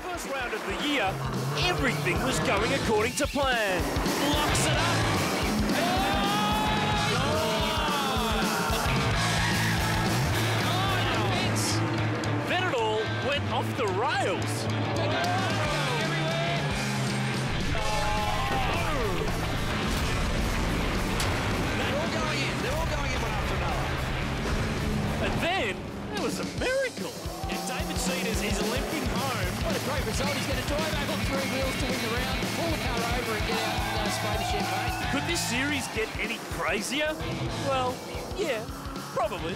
first round of the year, everything was going according to plan. Locks it up. Then it all went off the rails. They're all going in one after another. And then there was a miracle. And David Cedars is limping home. What a great result. He's going to drive over on 3 wheels to win the round, pull the car over and get out and spray the champagne. Could this series get any crazier? Well, yeah, probably.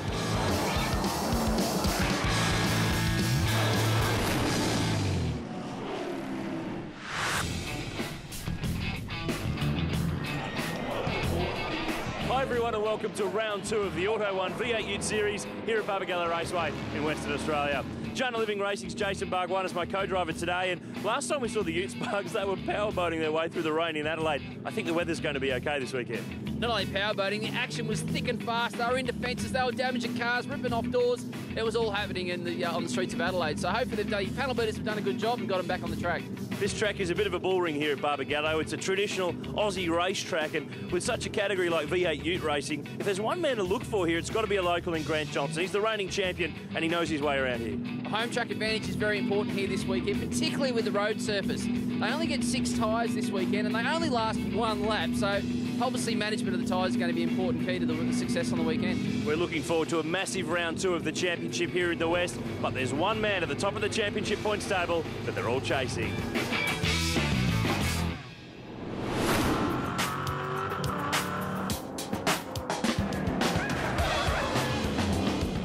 Hi everyone and welcome to round 2 of the Auto 1 V8 Ute Series here at Barbagallo Raceway in Western Australia. Jonah Living Racing's Jason Barbagallo is my co-driver today, and last time we saw the Utes Bugs, they were powerboating their way through the rain in Adelaide. I think the weather's going to be okay this weekend. Not only powerboating, the action was thick and fast. They were into fences, they were damaging cars, ripping off doors. It was all happening in the, on the streets of Adelaide. So hopefully the panel beaters have done a good job and got them back on the track. This track is a bit of a bull ring here at Barbagallo. It's a traditional Aussie racetrack, and with such a category like V8 Ute Racing, if there's one man to look for here, it's got to be a local in Grant Johnson. He's the reigning champion, and he knows his way around here. A home track advantage is very important here this weekend, particularly with the road surface. They only get 6 tyres this weekend, and they only last 1 lap, so obviously management of the tyres is going to be an important key to the success on the weekend. We're looking forward to a massive round 2 of the championship here in the West, but there's one man at the top of the championship points table that they're all chasing.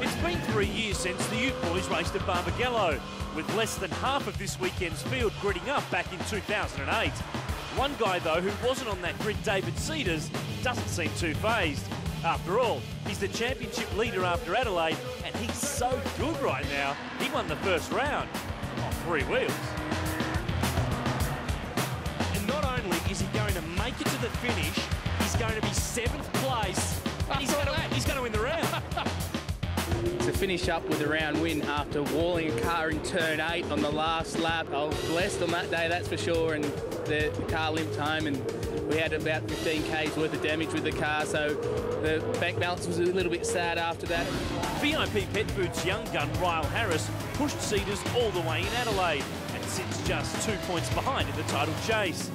It's been 3 years since the Ute boys raced at Barbagallo, with less than half of this weekend's field gridding up back in 2008. One guy, though, who wasn't on that grid, David Cedars, doesn't seem too phased. After all, he's the championship leader after Adelaide, and he's so good right now, he won the first round on 3 wheels. And not only is he going to make it to the finish, he's going to be 7th place. And he's going to win the round. To finish up with a round win after walling a car in turn 8 on the last lap. I was blessed on that day, that's for sure, and the car limped home, and we had about 15 k's worth of damage with the car, so the bank balance was a little bit sad after that. VIP Pet Foods young gun Ryle Harris pushed Cedars all the way in Adelaide and sits just 2 points behind in the title chase.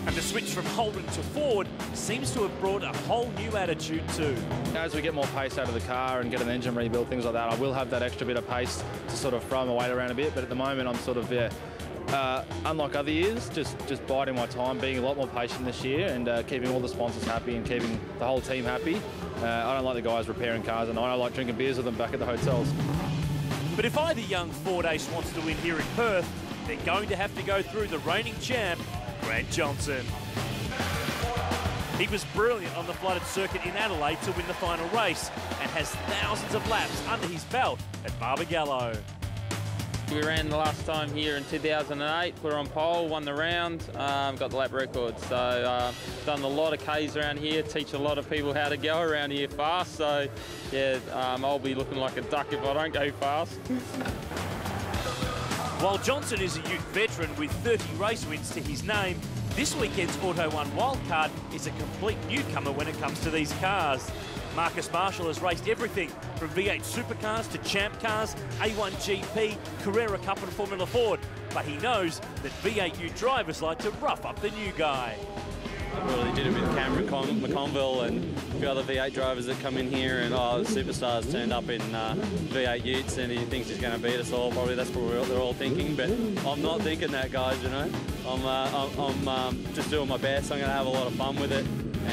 And the switch from Holden to Ford seems to have brought a whole new attitude too. As we get more pace out of the car and get an engine rebuilt, things like that, I will have that extra bit of pace to sort of throw my weight around a bit, but at the moment I'm sort of, unlike other years, just biding my time, being a lot more patient this year and keeping all the sponsors happy and keeping the whole team happy. I don't like the guys repairing cars, and I like drinking beers with them back at the hotels. But if either young Ford ace wants to win here in Perth, they're going to have to go through the reigning champ, Grant Johnson. He was brilliant on the flooded circuit in Adelaide to win the final race and has thousands of laps under his belt at Barbagallo. We ran the last time here in 2008, we were on pole, won the round, got the lap record. So done a lot of Ks around here, teach a lot of people how to go around here fast. So yeah, I'll be looking like a duck if I don't go fast. While Johnson is a Ute veteran with 30 race wins to his name, this weekend's Auto 1 wildcard is a complete newcomer when it comes to these cars. Marcus Marshall has raced everything from V8 supercars to champ cars, A1 GP, Carrera Cup and Formula Ford, but he knows that V8 Ute drivers like to rough up the new guy. Well, he did it with Cameron McConville and a few other V8 drivers that come in here, and the superstars turned up in V8 Utes, and he thinks he's going to beat us all. Probably that's what they're all thinking, but I'm not thinking that, guys. You know, I'm just doing my best. I'm going to have a lot of fun with it,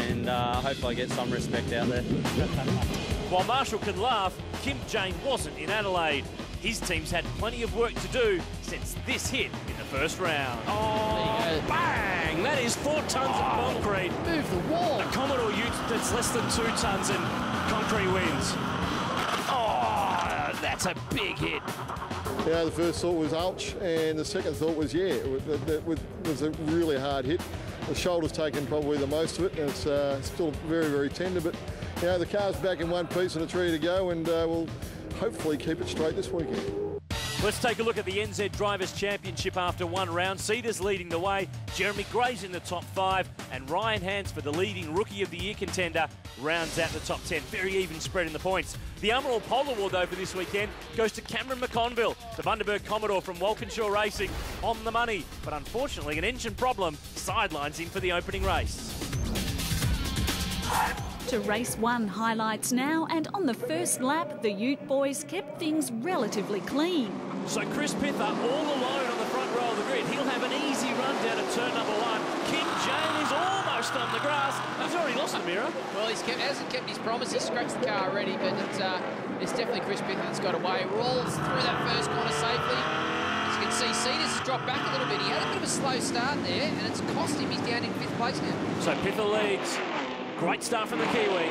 and hopefully I get some respect out there. While Marshall can laugh, Kim Jane wasn't in Adelaide. His team's had plenty of work to do since this hit in the first round. Oh, bang! That is 4 tons of concrete. Move the wall. A Commodore Ute that's less than 2 tons and concrete wins. Oh, that's a big hit. Yeah, the first thought was ouch, and the second thought was, yeah, it was a really hard hit. The shoulder's taken probably the most of it, and it's still very, very tender, but you know, the car's back in one piece and it's ready to go, and we'll hopefully keep it straight this weekend. Let's take a look at the NZ Drivers' Championship after one round. Cedars leading the way, Jeremy Gray's in the top 5, and Ryan Hansford, the leading Rookie of the Year contender, rounds out the top 10. Very even spread in the points. The Umrall Pole Award, though, for this weekend goes to Cameron McConville, the Bundaberg Commodore from Walkinshaw Racing, on the money. But unfortunately, an engine problem sidelines him for the opening race. To race 1 highlights now, and on the first lap, the Ute boys kept things relatively clean. So Chris Pither all alone on the front row of the grid. He'll have an easy run down to turn number 1. King Jane is almost on the grass. He's already lost the mirror. Well, hasn't kept his promise. He's scratched the car already, but it's definitely Chris Pither that's got away. Rolls through that first corner safely. As you can see, Cedars has dropped back a little bit. He had a bit of a slow start there, and it's cost him. He's down in 5th place now. So Pither leads. Great start from the Kiwi.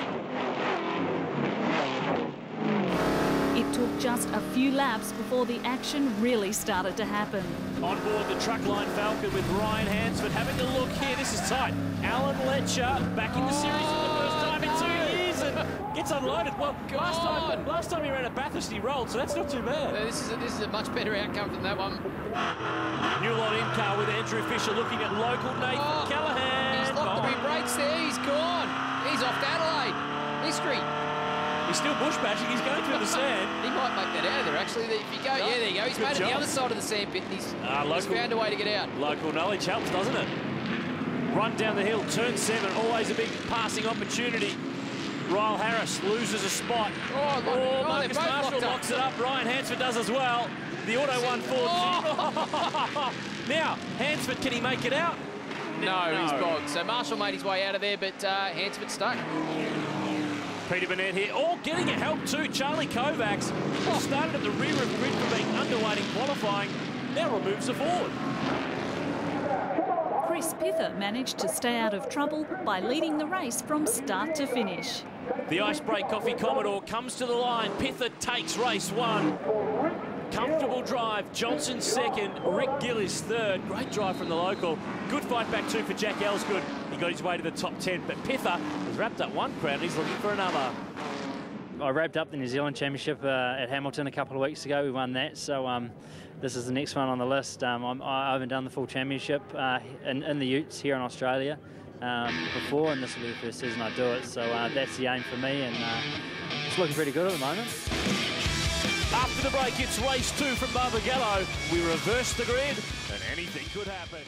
It took just a few laps before the action really started to happen. On board the Truckline Falcon with Ryan Hansford having a look here. This is tight. Alan Letcher back in the series for the first time in 2 years and gets unloaded. Well, last time he ran at Bathurst, he rolled, so that's not too bad. This is a much better outcome than that one. New lot in car with Andrew Fisher looking at local Nathan Callahan. He's locked the rear brakes there. He's gone. He's off to Adelaide. History. He's still bush bashing. He's going through the sand. He might make that out of there, actually. If you go, yeah, there you go. He's made it the other side of the sand pit. He's found a way to get out. Local knowledge helps, doesn't it? Run down the hill, turn 7. Always a big passing opportunity. Ryle Harris loses a spot. Marcus Marshall locks it up. Ryan Hansford does as well. The Auto 140. Now, Hansford, can he make it out? No, he's bogged. So Marshall made his way out of there, but Hansford stuck. Peter Burnett here, all getting a help too. Charlie Kovacs started at the rear of grid for being underweight in qualifying, now removes the forward. Chris Pither managed to stay out of trouble by leading the race from start to finish. The Ice Break Coffee Commodore comes to the line. Pither takes race 1. Comfortable drive. Johnson 2nd. Rick Gillis 3rd. Great drive from the local. Good fight back too for Jack Elsgood. He got his way to the top 10, but Pither has wrapped up one crown. He's looking for another. I wrapped up the New Zealand Championship at Hamilton a couple of weeks ago. We won that, so this is the next one on the list. I haven't done the full championship in the Utes here in Australia before, and this will be the first season I do it. So that's the aim for me, and it's looking pretty good at the moment. After the break, it's race 2 from Barbagallo. We reverse the grid, and anything could happen.